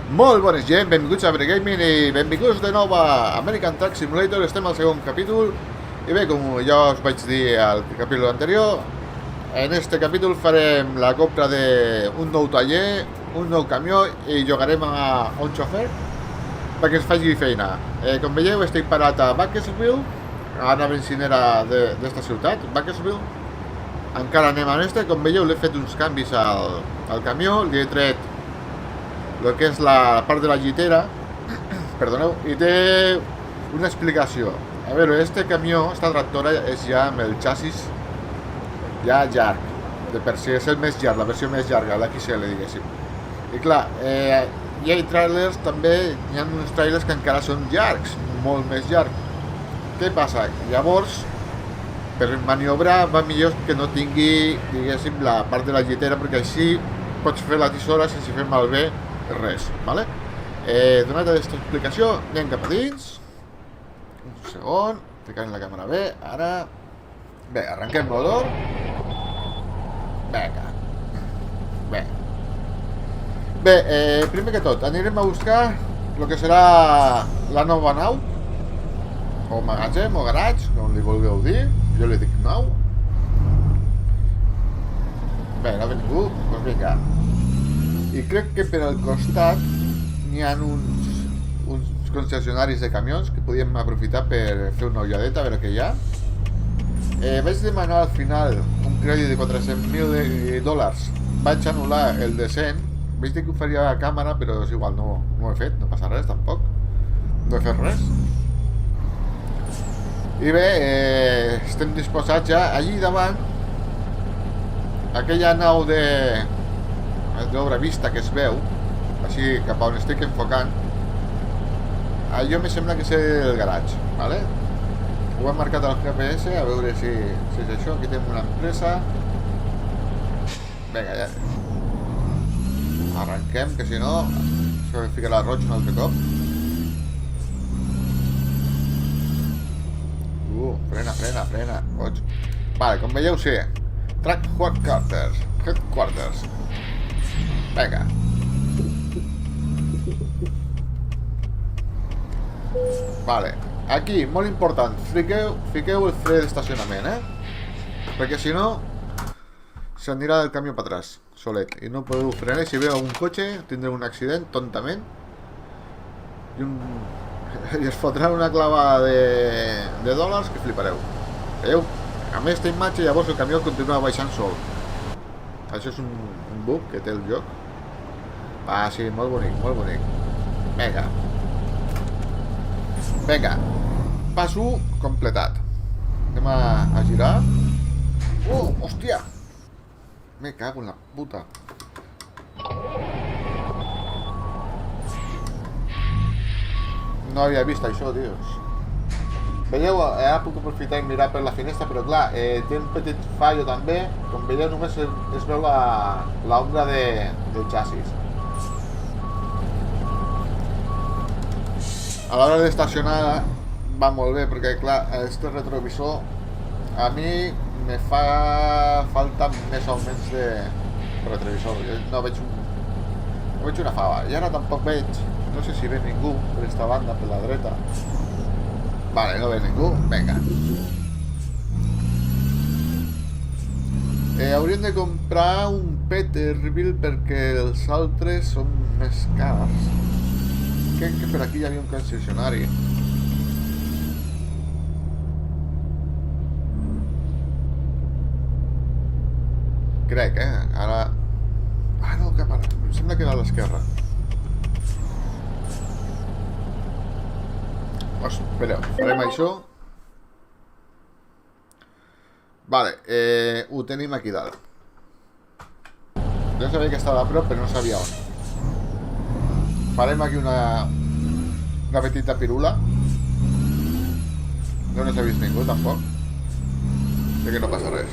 Molt bones gent, benvinguts a Bregaming i benvinguts de nou a American Truck Simulator. Estem al segon capítol i bé, com ja us vaig dir al capítol anterior, en este capítol farem la compra d'un nou taller, un nou camió i jugarem a un xofer perquè ens faci feina. Com veieu, estic parat a Bakersfield, a la bencinera d'esta ciutat, Bakersfield. Encara anem a este. Com veieu, l'he fet uns canvis al camió, li he tret el que és la part de la llitera, perdoneu, i té una explicació. A veure, este camió, esta tractora és ja amb el xassis ja llarg, de per si és el més llarg, la versió més llarga, l'XL, diguéssim. I clar, hi ha trailers també, hi ha uns trailers que encara són llargs, molt més llargs. Què passa? Llavors, per maniobrar va millor que no tingui, diguéssim, la part de la llitera, perquè així pots fer la tisora sense fer malbé res, vale? Donat aquesta explicació, anem cap a dins. Un segon, ficant la càmera bé, ara. Bé, arrenquem motor. Vinga. Bé, primer que tot, anirem a buscar el que serà la nova nau, o magatzem, o garatge, com li vulgueu dir. Jo li dic nau. Bé, no ve ningú, doncs vinga. I crec que per al costat n'hi ha uns concessionaris de camions que podíem aprofitar per fer una ulladeta, a veure què hi ha. Vaig demanar al final un crèdit de $400,000. Vaig anul·lar el de 100. Vaig dir que ho faria a càmera, però és igual, no ho he fet, no passa res tampoc. No he fet res. I bé, estem disposats ja. Allí davant, aquella nau d'obra vista que es veu, així cap a on estic enfocant, allò me sembla que és el garatge, ¿vale? Ho hem marcat al GPS, a veure si és això. Aquí tenim una empresa. Vinga, ja arrenquem, que si no se ficarà roig un altre cop. Frena, roig. Vale, com veieu, sí, Track Headquarters. Vinga. Vale, aquí, molt important, fiqueu el fre d'estacionament, perquè si no s'anirà del camió per atrás, solet, i no podeu frenar. Si veu un cotxe tindreu un accident, tontament, i es fotrà una clavada de dòlars que flipareu. Veieu? A més té imatge, llavors el camió continua baixant sol. Això és un bug que té el joc. Ah, sí, molt bonic. Vinga. Pas 1 completat. Anem a girar. Oh, hòstia! Me cago en la puta. No havia vist això, tios. Veieu, ara puc aprofitar i mirar per la finestra, però clar, té un petit fallo també. Com veieu, només es veu l'ombra del xassis. A l'hora d'estacionar va molt bé, perquè clar, este retrovisor a mi me fa falta més o menys de retrovisor. No veig una fava. I ara tampoc veig, no sé si ve ningú per esta banda, per la dreta. Vale, no ve ningú, vinga. Hauríem de comprar un Peterbilt perquè els altres són més cars. Crec que per aquí hi havia un concessionari. Crec, ara... Ah, no, cap ara. Em sembla que era a l'esquerra. Espereu, farem això. Vale, ho tenim aquí dalt. Jo sabia que estava a prop, però no sabia on. Farem aquí una petita pirula. No s'ha vist ningú, tampoc. Sé que no passa res.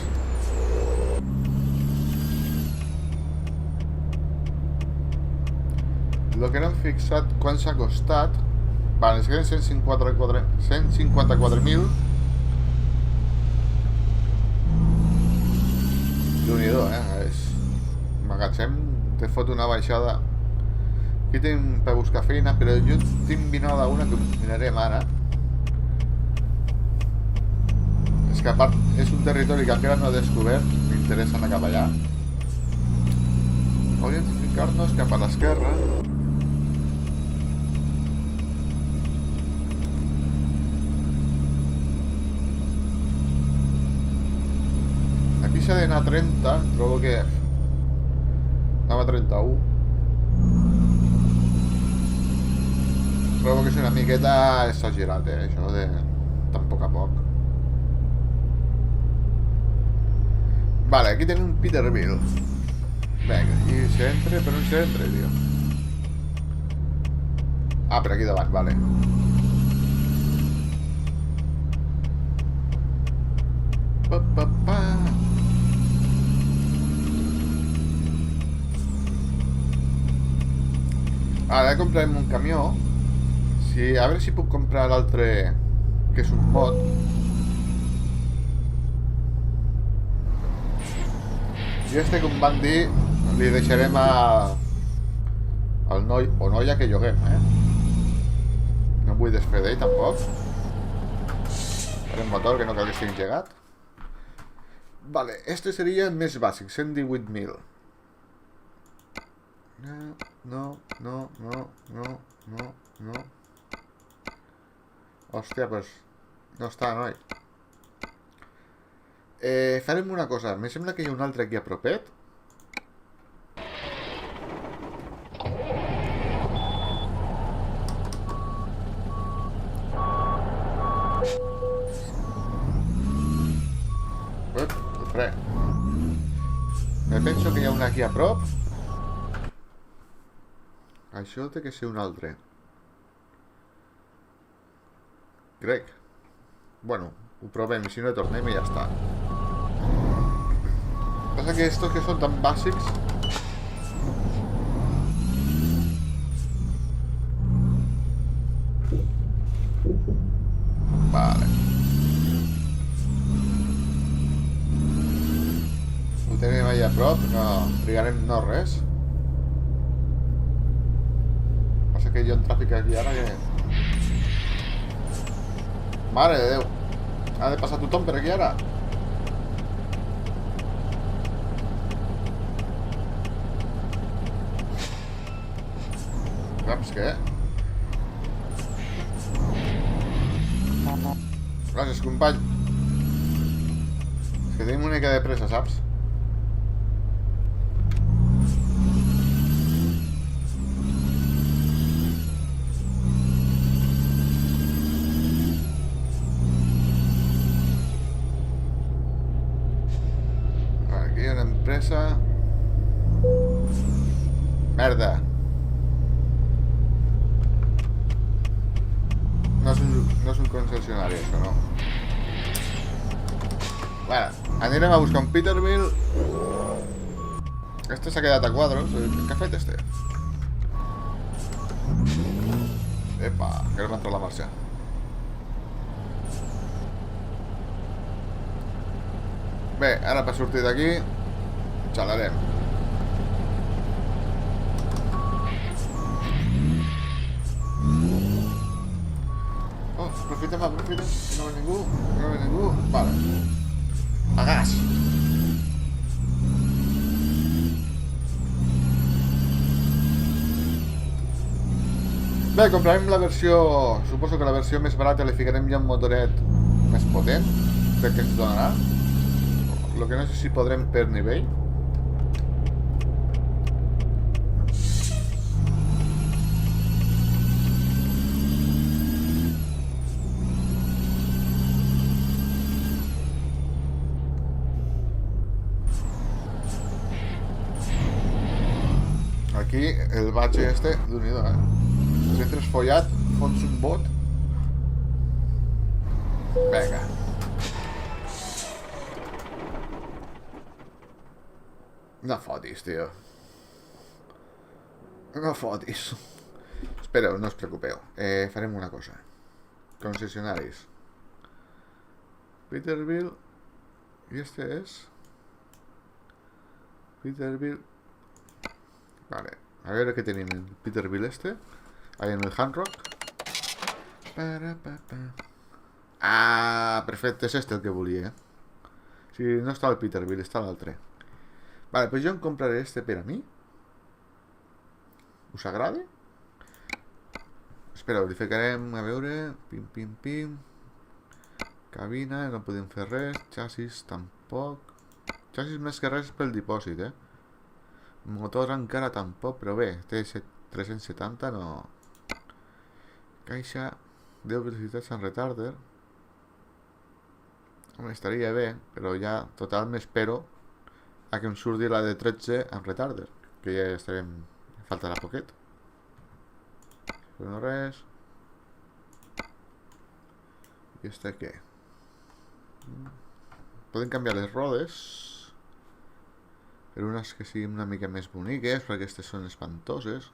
Lo que no hem fixat quan s'ha costat. Vale, ens queden 154.000. Déu-n'hi-do, magatzem te fot una baixada Aquí tinc per buscar feina, però jo tinc vinada una que mirarem ara. És que a part és un territori que encara no he descobert, m'interessa anar cap allà. Orientificar-nos cap a l'esquerra. Aquí s'ha d'anar a 30, trobo que anava a 31. Trobo que és una miqueta exagerat, això de tan poc a poc. Vale, aquí tenim un Peterbilt. Vinga, i s'entra, però no s'entra, tio. Ah, per aquí davant, vale. Pa, pa, pa. Ara comprarem un camió. Sí, a veure si puc comprar l'altre, que és un mod. I este, com van dir, li deixarem al noi o noia que lloguem, No em vull desfer d'ell, tampoc. Farem motor, que no cal que estigui engegat. Vale, este seria el més bàsic, 118.000. No. Hòstia, pues no està, noi. Farem una cosa. Me sembla que hi ha un altre aquí a propet. El fre. Me penso que hi ha un aquí a prop. Això té que ser un altre. Crec. Bueno, ho provem i si no tornem i ja està. Passa que estos que són tan bàsics. Vale. Ho tenim allà a prop, no trigarem no res. Passa que hi ha un tràfic aquí ara que... Mare de Déu. Ha de passar tothom per aquí ara. Saps què? Gràcies, company. És que tenim una mica de pressa, saps? Aquí hi ha una empresa... Merda. No és un concessionari, això, no. Bueno, anirem a buscar un Peterbilt. Este s'ha quedat a quadros. Què ha fet, este? Epa, que no m'ha entrat la marxa. Bé, ara per sortir d'aquí xalarem. Oh, aprofitem, que no ve ningú, Vale. A gas. Bé, comprarem la versió... Suposo que la versió més barata li ficarem ja un motoret més potent. Crec que ens donarà. Lo que no sé si podrem per nivell. Aquí el batxe este, d'un-i-do, Si entres follat, fots un bot. Vinga. No fotis, tio. No fotis. Espereu, no us preocupeu. Farem una cosa. Concessionaris. Peterbilt. I este és... Peterbilt. Vale. A veure què tenim en Peterbilt este. Ahí en el Hard Rock. Ah, perfecte, és este el que volia. Si no està el Peterbilt, està l'altre. Vale, pues jo em compraré este per a mi. Us agrada? Espera, verificarem, a veure. Pim, pim, pim. Cabina, no podem fer res. Xassis, tampoc. Xassis més que res pel dipòsit, Motor encara tampoc, però bé, té 370, no... Caixa, 10 velocitats en retarder. Home, estaria bé, però ja total m'espero a que em surti la de 13 en retarder, que ja estarem... Faltarà poquet. Però no res. I este què? Podem canviar les rodes per unes que siguin una mica més boniques, perquè aquestes són espantoses.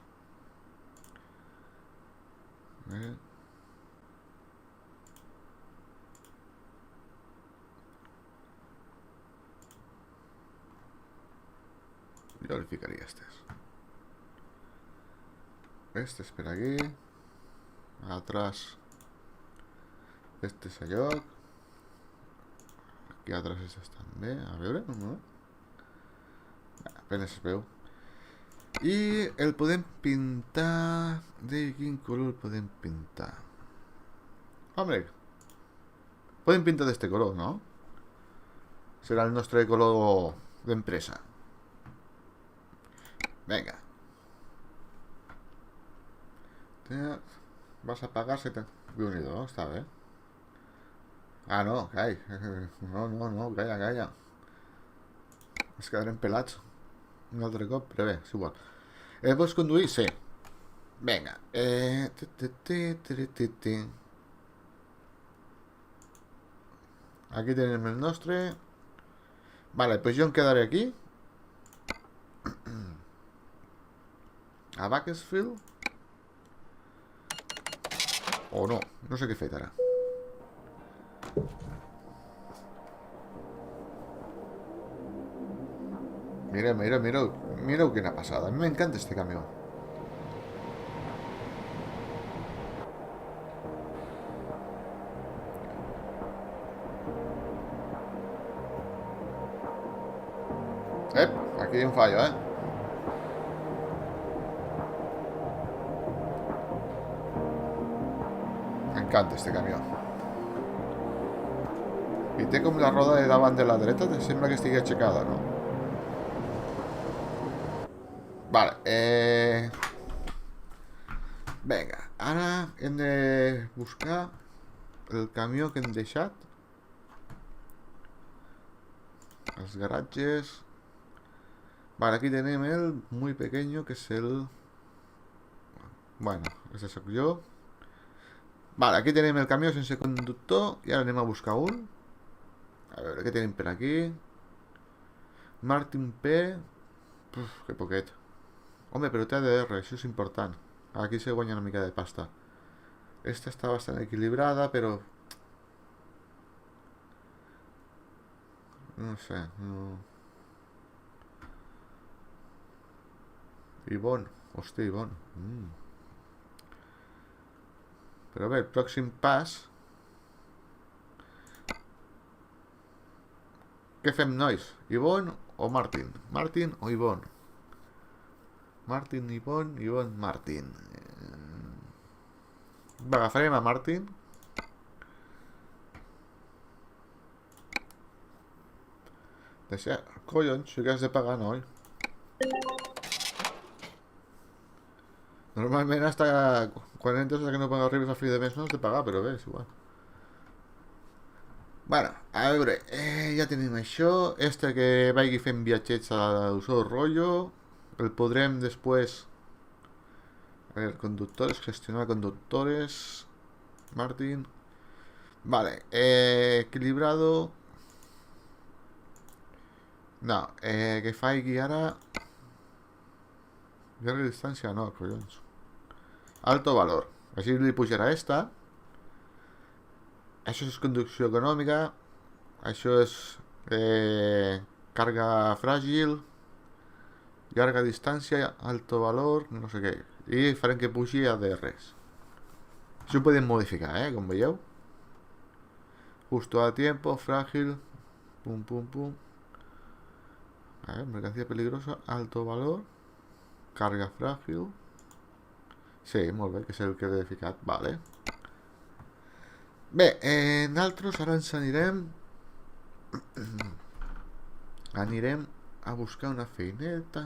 Jo li ficaria aquestes. Aquestes per aquí. Altres. Aquestes a lloc. Aquí altres aquestes també. A veure, no? Apenas es veu. I el podem pintar... De quin color el podem pintar? Hombre, podem pintar d'este color, no? Serà el nostre color d'empresa. Venga. Vas a pagar 70... Déu-n'hi-do, està bé. Ah, no, calla. No, calla. Es quedarem pelats un altre cop, però bé, és igual. Vols conduir? Sí. Vinga. Aquí tenim el nostre. Vale, pues jo em quedaré aquí. A Bakersfield. O no, no sé què he fet ara. Mira qué pasada. A mí me encanta este camión. Aquí hay un fallo, Me encanta este camión. I té com la roda de davant de la dreta, sembla que estigui aixecada, no? Vale, Vinga, ara hem de buscar el camió que hem deixat. Els garatges. Vale, aquí tenim el muy pequeño, que és el... Bueno, ese soc jo. Vale, aquí tenim el camió sense conductor i ara anem a buscar un. A veure, què tenim per aquí? Martin P. Uf, que poquet. Home, però té ADR, això és important. Aquí se guanya una mica de pasta. Esta està bastant equilibrada, però... No sé, no... Ivonne, hòstia, Ivonne. Però bé, el pròxim pas... Què fem, nois? Ivonne o Martin? Martin o Ivonne? Martin, Ivonne, Martin. Agafarem a Martin. Deixa... Collons, sí que has de pagar, noi. Normalment hasta quan entres que no arribes a fi de mes no has de pagar, però bé, és igual. Bueno, a veure, ja tenim això. Este que vagi fent viatgets al seu rotllo. El podrem després... A ver, conductores, gestionar conductores. Martin. Vale, equilibrado. No, que faci ara... Llarga distància, no, collons. Alto valor. Així li pujarà esta. Això és conducció econòmica. Això és càrrega fràgil. Llarga distància, alto valor, no sé què. I farem que pugi a DRs. Això ho podem modificar, com veieu. Justo a tiempo, frágil. Pum, pum, pum. A ver, mercancía peligrosa, alto valor. Carga frágil. Sí, molt bé, que és el que he ficat, vale. Bé, nosaltres ara ens anirem a buscar una feineta.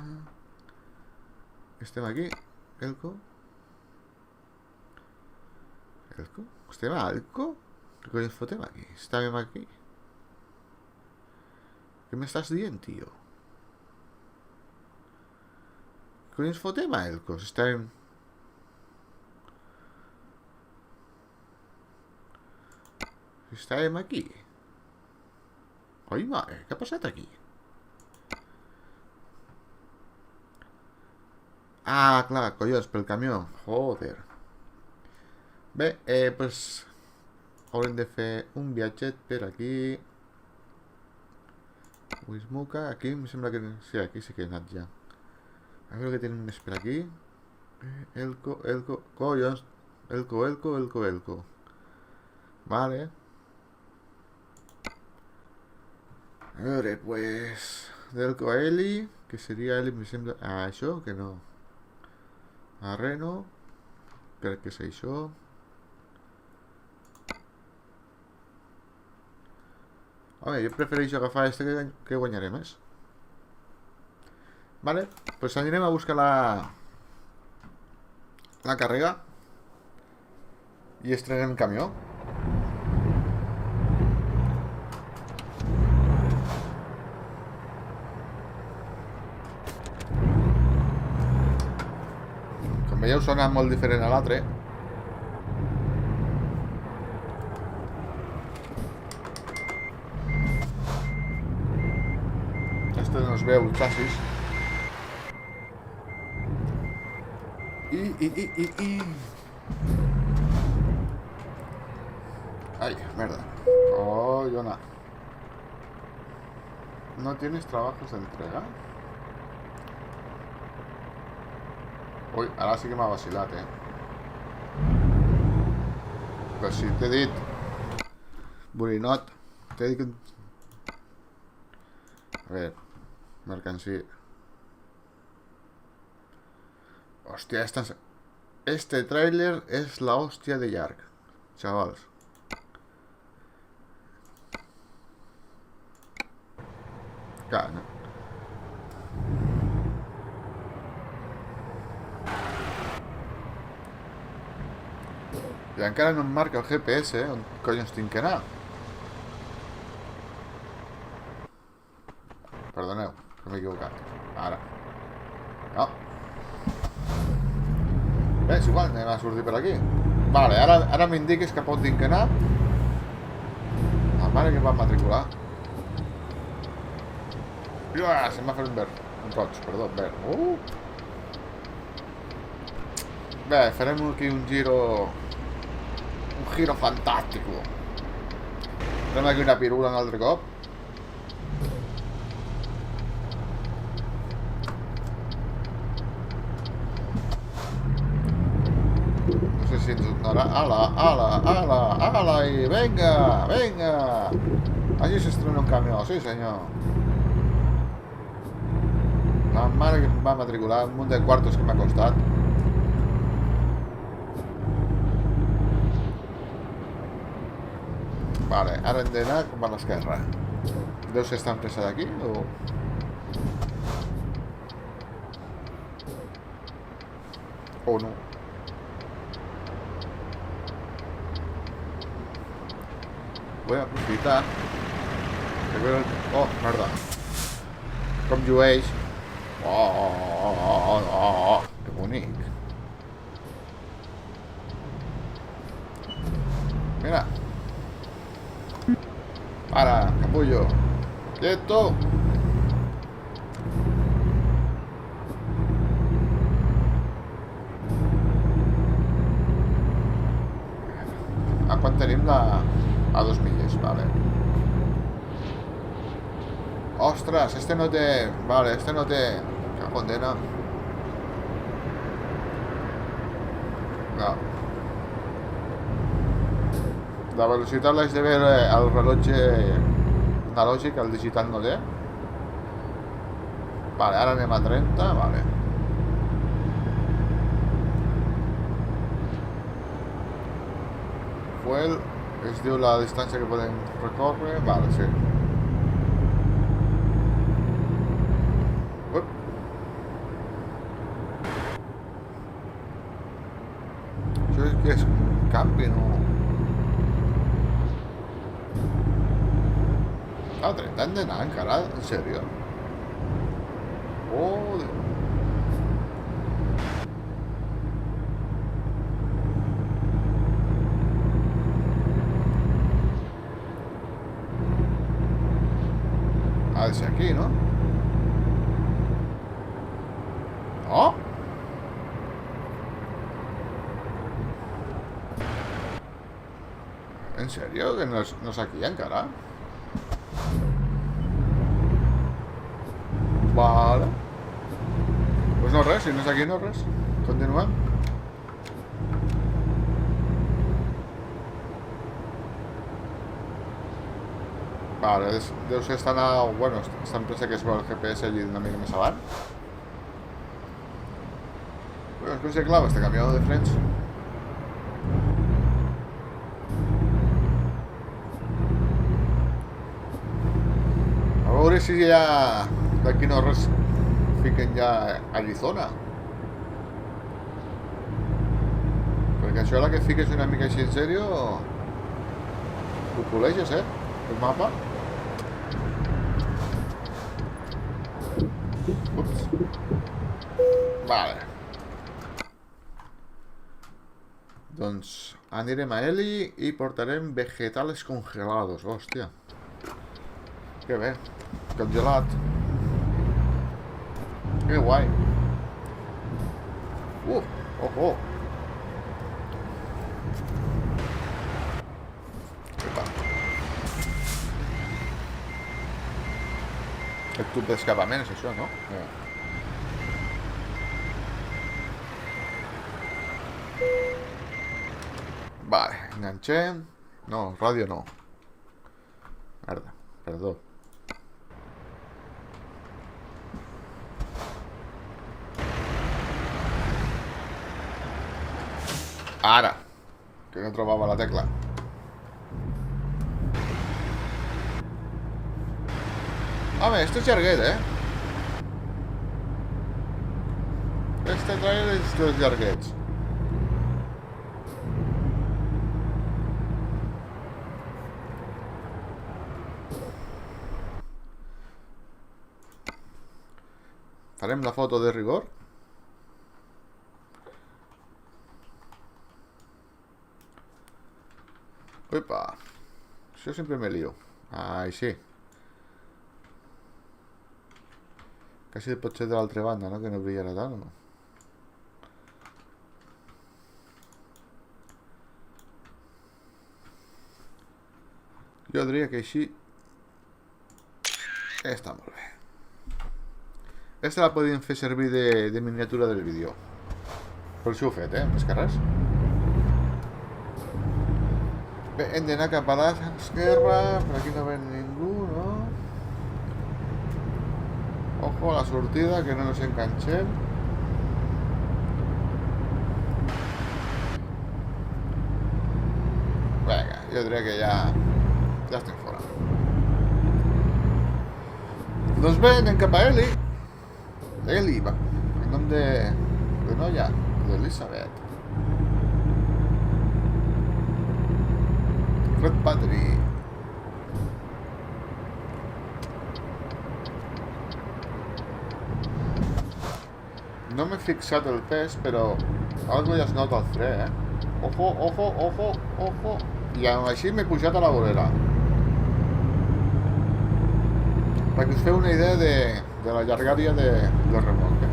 Estem aquí, Elco. Estem a Elco? Què coi ens fotem aquí? Estàvem aquí. Què m'estàs dient, tio? Què coi ens fotem a Elco? Estàvem... Estàvem aquí. Oi, mare, què ha passat aquí? Ah, clar, collons, pel camió. Joder. Bé, pues... haurem de fer un viatget per aquí. Wismuka, aquí em sembla que... Sí, aquí sí que he anat ja. A veure què tenim més per aquí. Elco, collons. Elco. Vale. A veure, pues... Delco a Eli, que seria Eli, em sembla... Ah, això, que no. A Reno, crec que és això. Home, jo prefereixo agafar este que guanyaré més. Vale, pues anirem a buscar la càrrega i estrenem camió. Com veieu, sona molt diferent a l'altre. Este no es veu el xassis. Ay, merda. Oh, Jonah. ¿No tienes trabajos de entrega? Uy, ahora sí que m'ha vacilat, Però si t'he dit... Borinot. T'he dit que... A veure... Mercancía. Hostia, este tráiler es la hostia de llarg, chavals. Clar, no? I encara no em marca el GPS, on collons tinc que anar. Perdoneu, que m'he equivocat. Ara. No. Bé, és igual, anem a sortir per aquí. Vale, ara m'indiques cap on tinc que anar. La mare que em va matricular. Se m'ha fet un verd. Un roig, perdó, verd. Bé, farem aquí un giro... Un giro fantàstico. Farem aquí una pirula un altre cop. No sé si ens donarà... Ala, i venga. Allí s'estrena un camió, sí senyor. La mare que em va matricular, un munt de quartos que m'ha costat. Vale, ara hem d'anar com a l'esquerra. Deu ser esta empresa d'aquí o... O no. Voy a aprofitar que veu el... Oh, merda. Com llueix. Oh, que bonic. Mira. Para, capullo. Quieto. ¿A cuánto tenim la... A 2 milles, vale. Ostras, este no té... Vale, este no té... condena. No. La velocitat l'haig de veure al rellotge analògic, el digital no té. Vale, ara anem a 30, vale. Fuel, es diu la distància que podem recórrer, vale, sí. Uep. Això és que és un canvi, no? A 30 hem d'anar encara, en sèrio? Oh, Déu. Ha de ser aquí, ¿no? ¿Oh? ¿En serio? ¿Que no és aquí encara? Vale. Pues no res, si no és aquí no res. Continuem. Vale, deu ser estan a... Bueno, estan pensant que es veu el GPS allí una mica més avant. Bueno, és que se clava este camió de frens. A veure si ja d'aquí no res fiquen ja Arizona. Perquè això a la que fiques una mica així en sèrio ho poleixes, el mapa. Ups. Vale. Doncs anirem a Eli i portarem vegetales congelados. Hòstia. Que bé. Congelat. Que guai. Ojo. Epa. El tub d'escapament és això, no? Vale, enganxem. No, ràdio no. Merda, perdó. Ara, que no trobava la tecla. Home, esto és llarguet, Este trailer és dels llarguets. Farem la foto de rigor. Uepa. Això sempre me lío. Ai, sí. Quasi pot ser de l'altra banda, no? Que no brillarà tant, o no? Jo diria que així està molt bé. Aquesta la podíem fer servir de miniatura del vídeo. Per això ho he fet, més que res. Bé, hem d'anar cap a l'esquerra. Per aquí no ven ningú, no? Ojo a la sortida, que no nos enganxem. Vinga, jo diria que ja estem fora. Doncs bé, anem cap a Eli. Eli, va. En nom de noia, d'Elisabet. Red Battery. No m'he fixat el pes, però algo ja es nota al fre, Ojo. I així m'he pujat a la vorera. Perquè us feu una idea de la llargària del remolque.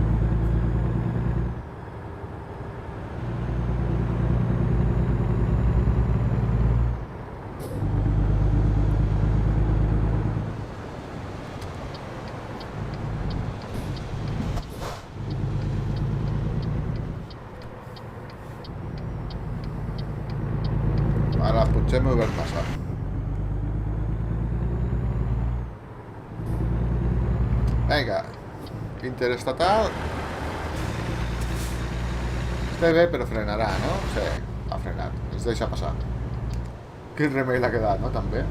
Clar, potser m'he obert massa. Vinga. Interestatal. Està bé, però frenarà, no? Sí, ha frenat. Ens deixa passar. Quin remei l'ha quedat, no? També.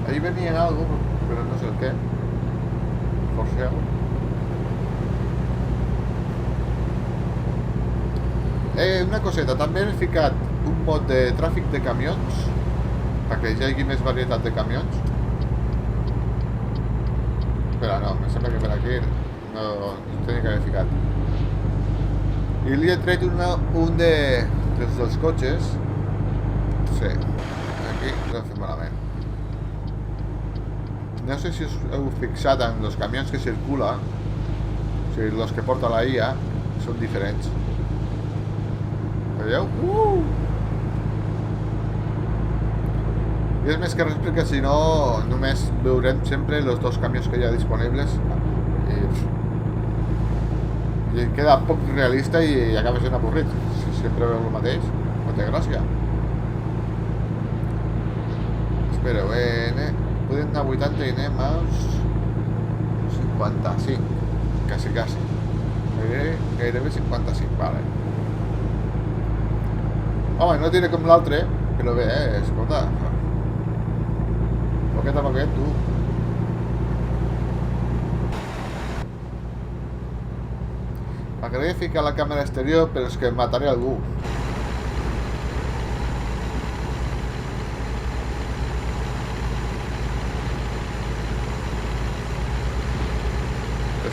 Ahí venía algo, pero no sé el qué. Forceu. Una coseta, també he ficat un mod de tràfic de camions perquè hi hagi més varietat de camions. Però no, em sembla que per aquí no tenia que haver ficat. I li he tret un dels cotxes. Sí, aquí l'he fet malament. No sé si us heu fixat en els camions que circula, o sigui, els que porta la IA són diferents. Veieu? I és més que res perquè si no només veurem sempre els dos camions que hi ha disponibles i queda poc realista i acaba sent avorrit. Si sempre veu el mateix, no té gràcia. Espereu, podem anar a 80 i anem a 55, quasi. Gairebé 55, vale. Home, no diré com l'altre, però bé, escolta. Poquet a poquet, tu. M'agradaria ficar la càmera exterior, però és que mataré algú.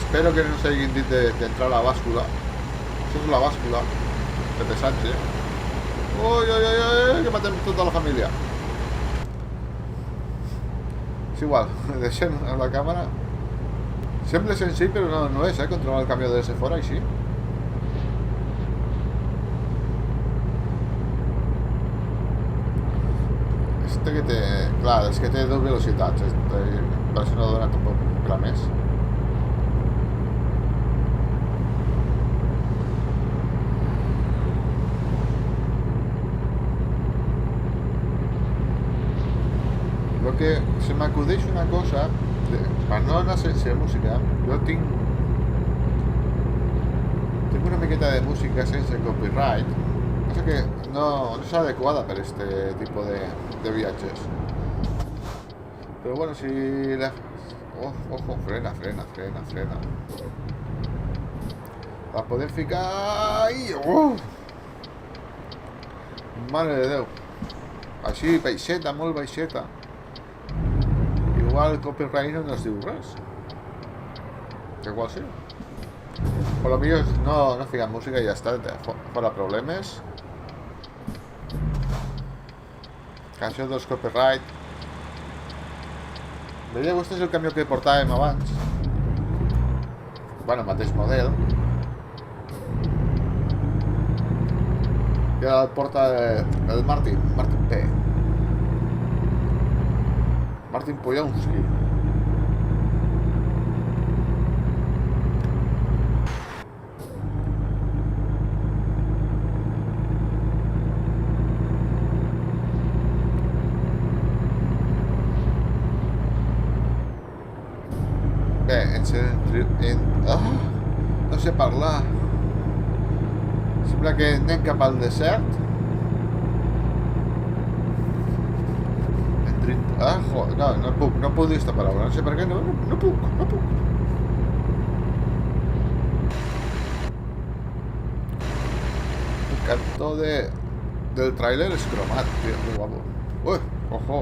Espero que no s'hagin dit d'entrar a la bàscula. Això és la bàscula. Pepe Sánchez. Ui, que matem tota la família. És igual, deixem la càmera. Sembla senzill, però no és, controlar el camió des de fora, així. Que té... Clar, és que té 2 velocitats. Per això no dona tampoc clar més. Lo que se m'acudeix una cosa, per no anar sense música, jo tinc una miqueta de música sense copyright, cosa que no és adequada per este tipus de viatges. Però bueno, si la... Ojo, frena. La podem ficar... Ai, mare de Déu. Així, baixeta, molt baixeta. Igual el copyright no ens diu res. Que igual sí. Però millor no ficar música i ja està, fora problemes. Canció dels copyright. Veieu, este és el camió que portàvem abans. Bueno, mateix model. I ara el porta el Martin P. Martin Poyonski. No sé parlar. Sembla que anem cap al desert. No puc dir aquesta paraula. No sé per què, no puc. El cantó del tràiler és cromat, tio, que guapo. Ui, ojo.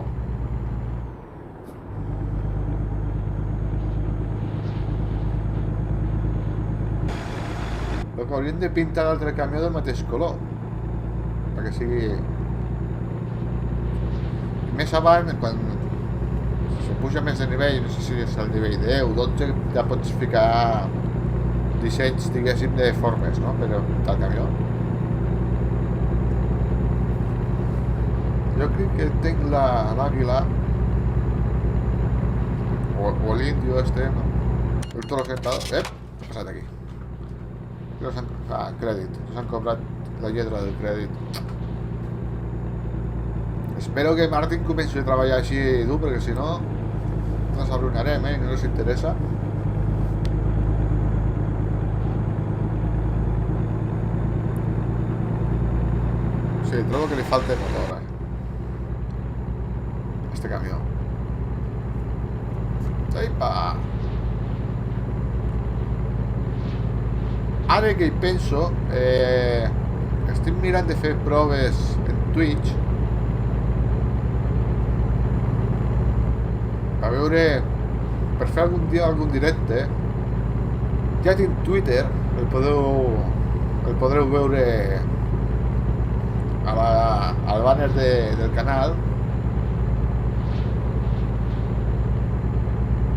Que hauríem de pintar l'altre camió del mateix color perquè sigui més avant, quan se puja més de nivell, no sé si és el nivell 10 o 12, ja pots ficar dissenys, diguéssim, de formes, no? Però del camió jo crec que tenc l'àguila o l'índio este, no? El toro sentado. Què ha passat aquí? Que us han... Ah, crèdit. Us han cobrat la lletra del crèdit. Espero que Martin comenci a treballar així dur, perquè si no nos arruinarem, no nos interessa. Sí, trobo que li falta motor, este camió. Eipa! Ara que hi penso, estic mirant de fer proves en Twitch a veure, per fer algun dia algun directe. Ja tinc Twitter, el podreu veure al banner del canal,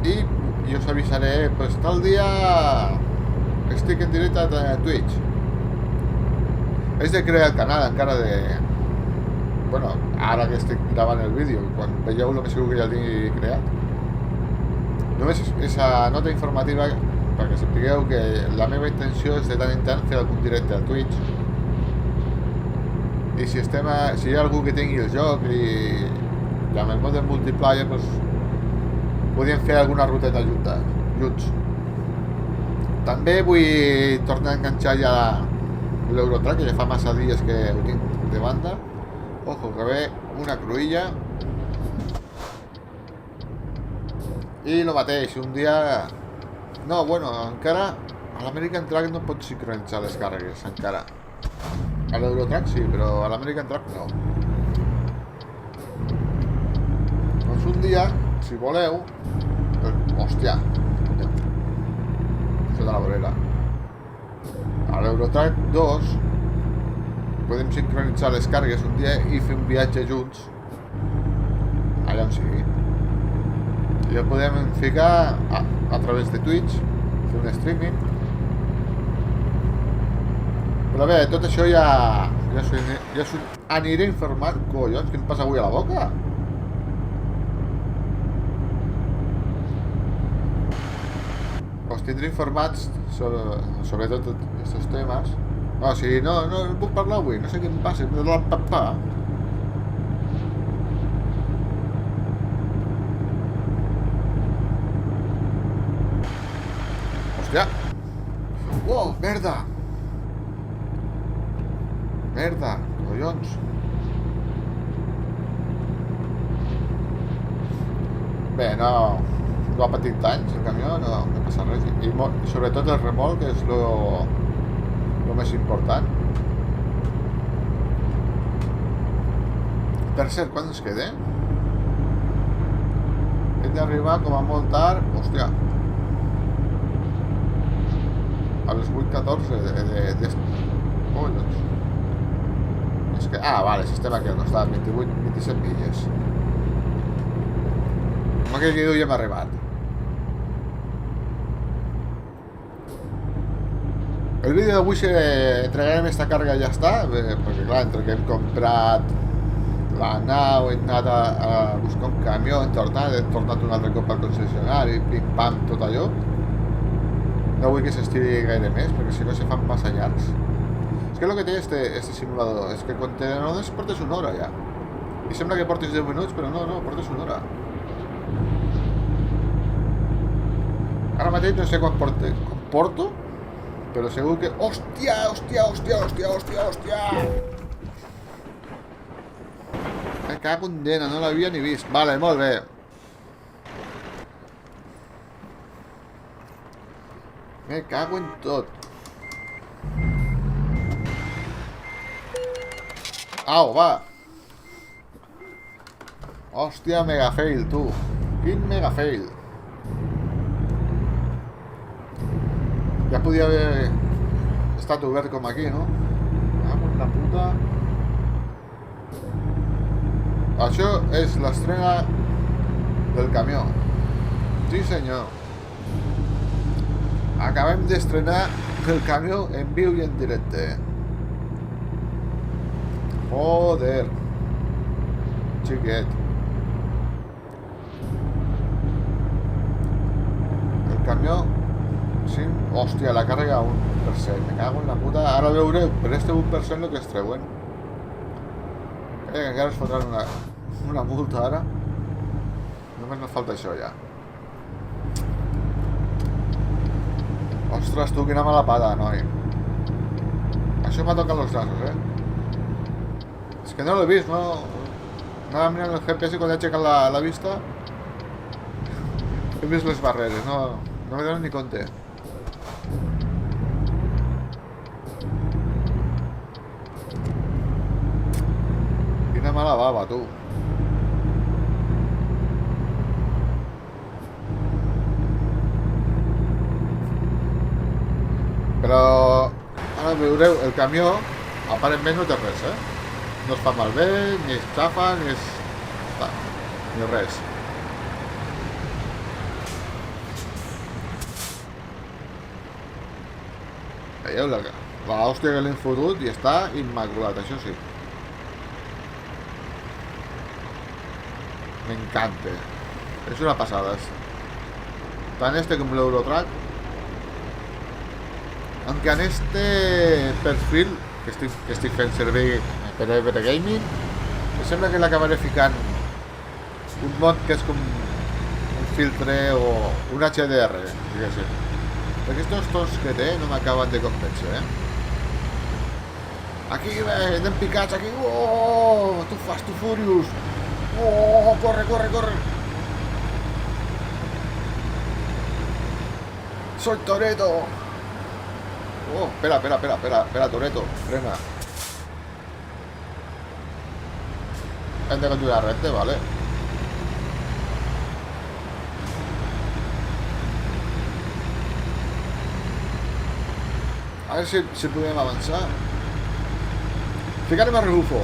i jo us avisaré, pues tal dia estic en directe a Twitch. És de crear el canal encara de... Bueno, ara que estic gravant el vídeo, quan veieu el més segur que ja el tinc creat. Només és a nota informativa perquè sapigueu que la meva intenció és de tant en tant fer algun directe a Twitch. I si hi ha algú que tingui el joc i amb el mode multiplayer, pues, podríem fer alguna ruteta junts. També vull tornar a enganxar ja l'Eurotrack, que ja fa massa dies que ho tinc de banda. Ojo, que ve una cruïlla. I el mateix, un dia... No, bueno, encara a l'American Track no pots sincronitzar les càrregues, encara. A l'Eurotrack sí, però a l'American Track no. Doncs un dia, si voleu... Hòstia! Això de la vorera. A l'Eurotrack 2 podem sincronitzar les càrregues un dia i fer un viatge junts allà on sigui. I el podem ficar a través de Twitch, fer un streaming. Però bé, tot això ja s'ho aniré informant. Collons, què em passa avui a la boca? Us tindré informats sobre tots aquests temes. O sigui, no puc parlar avui, no sé què em passa, Hòstia! Uau, merda! Merda, collons! Bé, no ha patit danys el camió, no passa res. I sobretot el remolc és lo més important. Per cert, quan ens queda? Hem d'arribar com a molt tard. Hòstia, a les 8:14 oh, doncs. És que... Ah, vale, si estem aquí al costat, 27 milles. Com aquell que diu, ja hem arribat. El vídeo d'avui entregarem esta càrrega i ja està, perquè clar, entre que hem comprat la nau, hem anat a buscar un camió, hem tornat un altre cop al concessionari, pim-pam, tot allò. No vull que s'estiri gaire més, perquè si no se fan massa llargs. És que el que té este simulador és que quan te n'adones portes una hora ja. I sembla que portis 10 minuts, però no, portes una hora. Ara mateix no sé quan porto, però segur que... Hòstia! Me cago en dena, no l'havia ni vist. Vale, molt bé. Me cago en tot. Au, va. Hòstia, mega fail, tu. Quin mega fail. Ja podia haver estat obert com aquí, no? Ah, la puta. Això és l'estrena del camió. Sí, senyor. Acabem d'estrenar el camió en viu i en directe. Joder. Xiquet. El camió Sí, hòstia, la càrrega 1%. Me cago en la puta. Ara veureu per este 1% el que es treuen. Que encara es fotran una multa ara. Només no falta això ja. Ostres, tu, quina mala pata, noi. Això m'ha tocat los nassos, És que no l'he vist, no... Anava mirant el GPS quan he aixecat la vista. He vist les barreres, no me dono ni compte. Quina mala bava, tu. Però ara veureu, el camió aparentment no té res, no es fa malbé, ni es xafa, ni res. Veieu l'hòstia que l'hem fotut i està immaculat, això sí. M'encanta. És una passada. Tant este com l'Eurotrack. Aunque en este perfil que estic fent servir per Evergaming, em sembla que l'acabaré ficant un mod que és com un filtre o un HDR, diguéssim. Perquè estos tons que té no m'acaben de convèncer, Aquí, anem picats, aquí, tu Fast, tu Furious. Corre, corre, corre. Soy Toretto. Espera, Toretto, frena. Hem de continuar recte, vale. A veure si podem avançar. Ficarem a rebufo.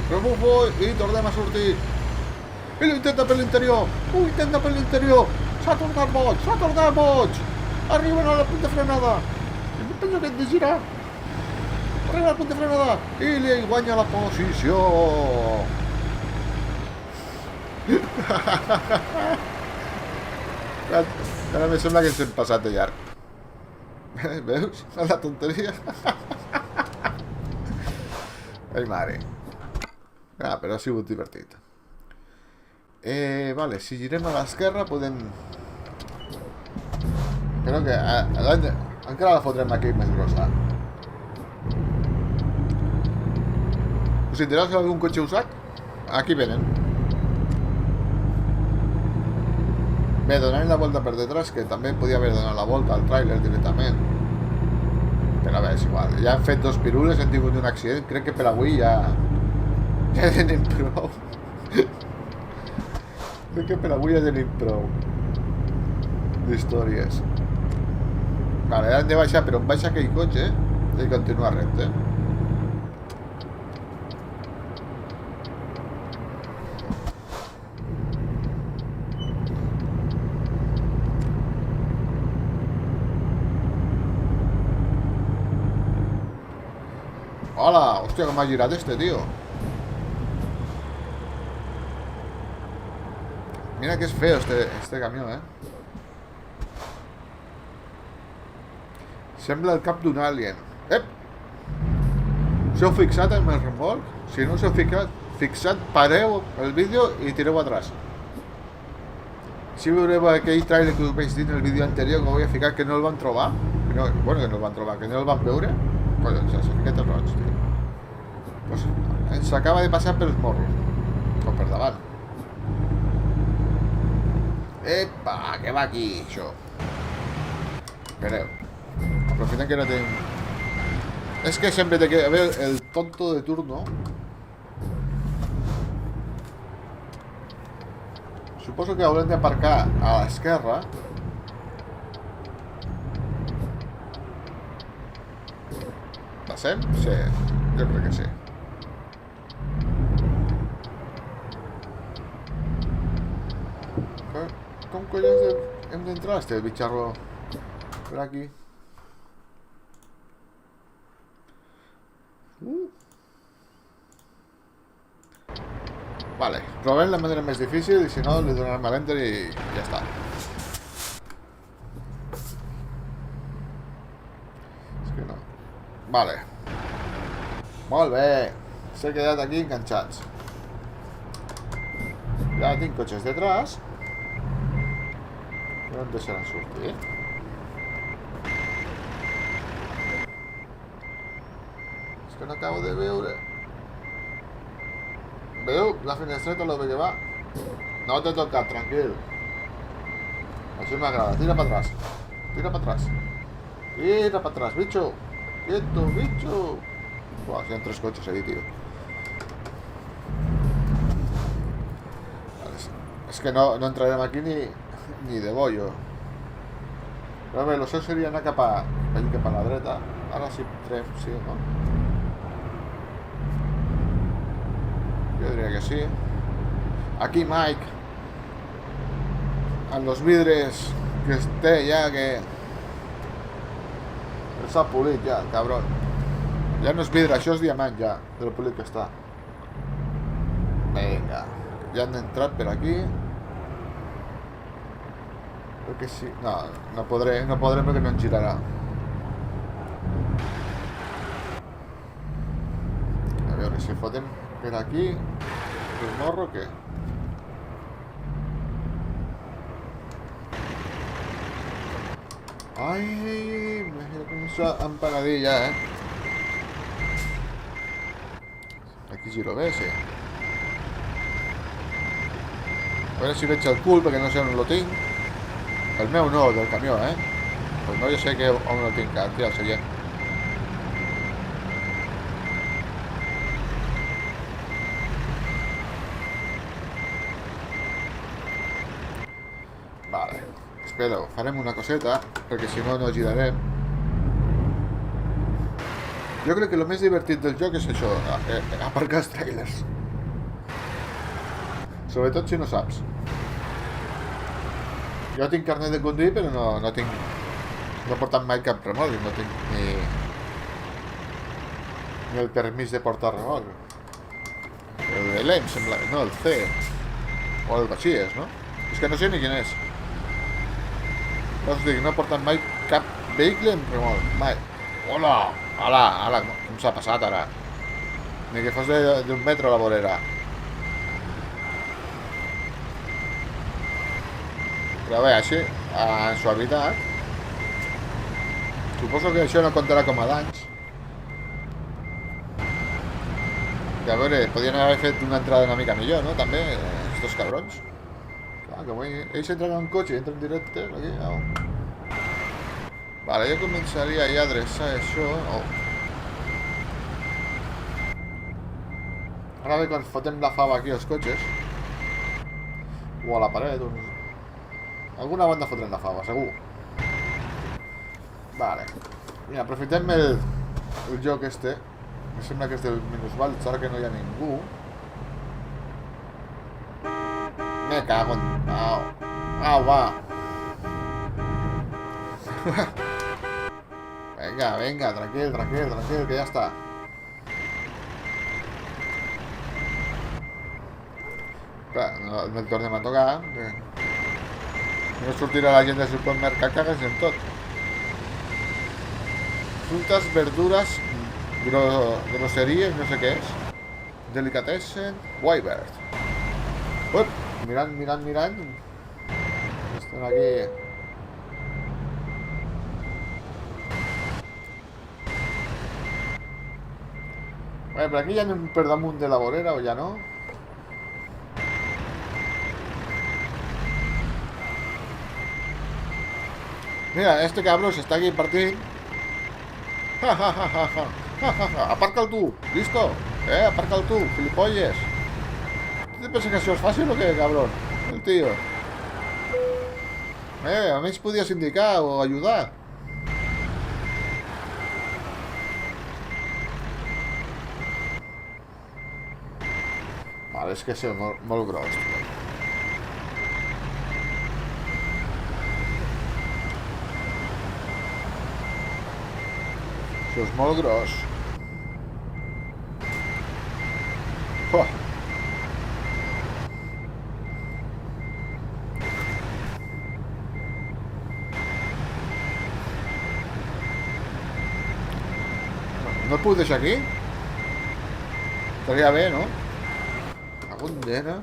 Rebufo i tornem a sortir. I l'intenta per l'interior. Intenta per l'interior. S'ha tornat boig. Arriben a la punta frenada. I penso que hem de girar. Arriba a la punta frenada. I li guanya la posició. Ara me sembla que ens hem passat de llarg. Veus? La tonteria. Ai, mare. Però ha sigut divertit. Vale, si girem a l'esquerra podem... Però que encara la fotrem aquí més grossa. Us interessa algun cotxe usat? Aquí venen. Bé, donarem la volta per detrás, que també podia haver donat la volta al tràiler directament. Però bé, és igual. Ja hem fet 2 pirules, hem tingut un accident. Crec que per avui ja tenim prou. Crec que per avui ja tenim prou d'històries. Vale, ara hem de baixar, però on baixa aquell cotxe i continuar recte. Hola, hòstia, com ha girat este, tio. Mira que és feo este camió, Sembla el cap d'un alien. Ep! Us heu fixat en el remolc? Si no us heu fixat, pareu el vídeo i tireu atrás. Si veureu aquell trailer que us vaig dir en el vídeo anterior que voy a ficar que no el van trobar, que no el van trobar, que no el van veure, collons, s'ha ficat el roig, tio. Pues ens acaba de passar pels morros. O per davant. Epa, que va aquí, això. Espereu. Aprofitem que no tenim... És que sempre té que haver el tonto de turno. Suposo que haurem d'aparcar a l'esquerra. Passem? Sí, jo crec que sí. Com collons hem d'entrar este bitxarro per aquí? Vale. Provem la manera més difícil i si no li donarem a l'enter i ja està. És que no. Vale. Molt bé. S'ha quedat aquí enganxats. Ja tinc cotxes detrás. No em deixaran sortir. És que no acabo de veure. Veu? La finestreta lo bé que va. No t'he tocat, tranquil. Així m'agrada. Tira para atrás. Tira para atrás. Tira para atrás, bicho. Quieto, bicho. Buah, si han 3 coches ahí, tío. Vale, es que no entrarem aquí ni de bollo. Però bé, l'opció seria anar cap a la dreta. Ara sí, sí, no? Yo diría que sí. Aquí Mike. A los vidres. Que esté ya que... S'ha polit ja, cabrón. Ja no és vidre, això és diamant ja. De lo polit que està. Venga. Ja han entrat per aquí. Crec que sí. No podré perquè no em girarà. A veure si fotem per aquí. El morro, què? Ai, mira com s'ha empagadit ja, Aquí giro bé, sí. A veure si veig el cul, perquè no sé on lo tinc. El meu no, del camió, El meu ja sé que on lo tinc, aquí al seient. Vale. Espera, farem una coseta, perquè si no, no girarem. Jo crec que el més divertit del joc és això, aparcar els trailers. Sobretot si no saps. Jo tinc carnet de conduir, però no tinc... No he portat mai cap remolc, no tinc ni el permís de portar remolc. El de l'EM, sembla... No, el C. O el així és, no? És que no sé ni quin és. No us dic, no he portat mai cap vehicle en remolc, mai. Hola! Hola, com s'ha passat ara? Ni que fos d'un metro a la vorera. Però bé, així, en suavitat. Suposo que això no comptarà com a danys. Que a veure, podien haver fet una entrada una mica millor, no? També, estos cabrons. Clar, com ells entren en cotxe i entren directe, aquí, no? Vale, jo començaria ja a adreçar això. Ara bé, quan fotem la fava aquí als cotxes, o a la paret, doncs... Alguna banda fotrem la fava, segur. Vale. Mira, aprofitem el joc este. Me sembla que és del minusvàlids, ara que no hi ha ningú. Me cago en... Au, va. Venga, tranquil, que ja està. Clar, no el tornem a tocar. No sortirà la gent del supermercat cagant en tot. Frutas, verduras, groseries, no sé què és. Delicatessen, Wybird. Uep, mirant. Estan aquí. Bé, per aquí ja anem per damunt de la vorera, o ja no? Mira, este cabrón se está aquí partiendo. Apárcalo tú, listo. Apárcalo tú, gilipolles. ¿Tú te piensas que eso es fácil o qué, cabrón? El tío. A mí se podías indicar o ayudar. Vale, és que és molt gros, tio. Això és molt gros. No el puc deixar aquí? Estaria bé, no? Algun dena.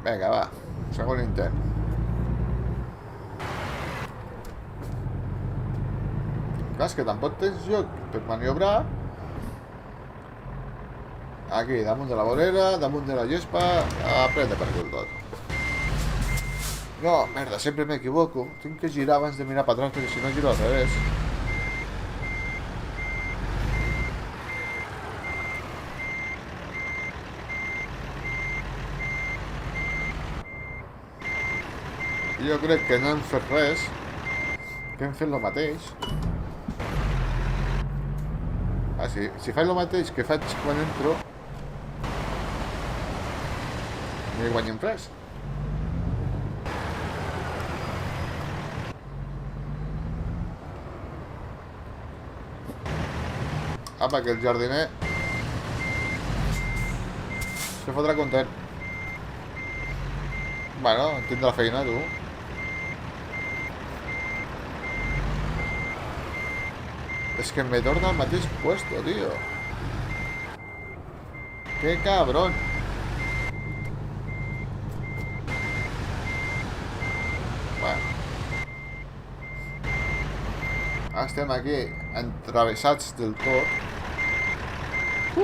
Vinga, va. Segon intent. Clar, és que tampoc tens lloc per maniobrar. Aquí, damunt de la vorera, damunt de la gespa. Apreta per cul tot. No, merda, sempre m'equivoco. Tinc que girar abans de mirar per atrás, perquè si no giro al revés. Jo crec que no hem fet res, que hem fet el mateix. Ah, sí, si faig el mateix que faig quan entro, no hi guanyem res. Apa, que el jardiner se fotrà content. Bueno, tindrà feina, tu. Es que me torna al mateix puesto, tío. ¡Qué cabrón! Bueno. Estem aquí entravessats del tot.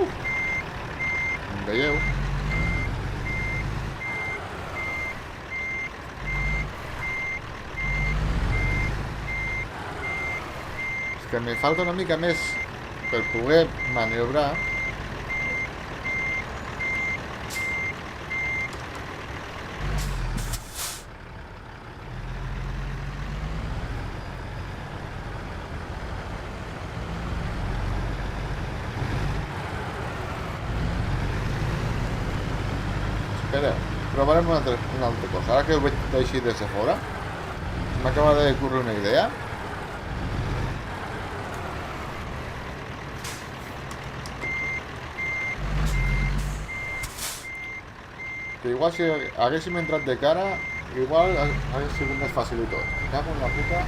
Em veieu? Que me falta una mica més per poder maniobrar. Espera, provarem una altra cosa. Ara que ho veig així des de fora, m'acaba de ocórrer una idea. Que igual si haguéssim entrat de cara, igual hagués sigut més fàcil i tot. Me cago en la puta.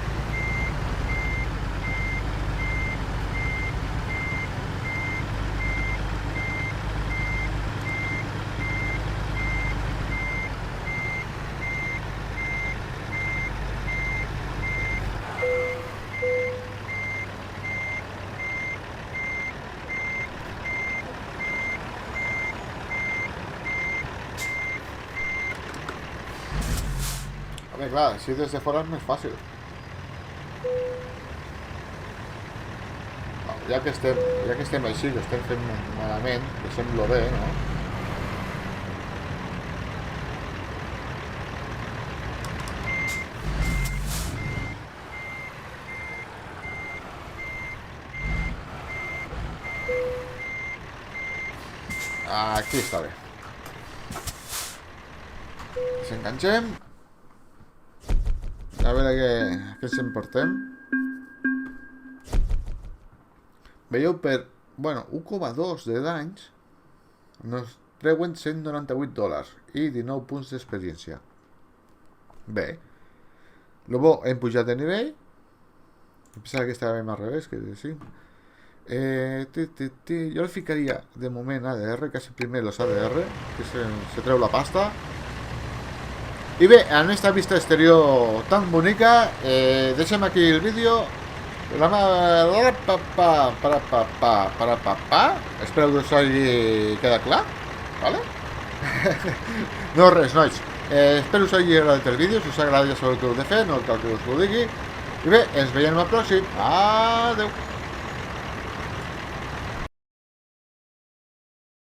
Home, clar, si des de fora és més fàcil. No, ja que estem així, que estem fent malament, que sembla bé, no? Aquí està bé. Desenganxem. A veure què ens emportem. Veieu per... Bueno, 1,2 de danys. Nos treuen $198 i 19 punts d'experiència. Bé. Lo bo, hem pujat de nivell. Pensava que estàvem al revés, que sí. Jo el ficaria de moment ADR, quasi primer los ADR, que se treu la pasta. I bé, en esta vista exterior tan bonica, deixem aquí el vídeo. Espero que us hagi quedat clar, ¿vale? No res, nois. Espero que us hagi agradat el vídeo. Si us ha agradat ja sabeu el que heu de fer, no cal que us ho digui. I bé, ens veiem al pròxim. Adeu.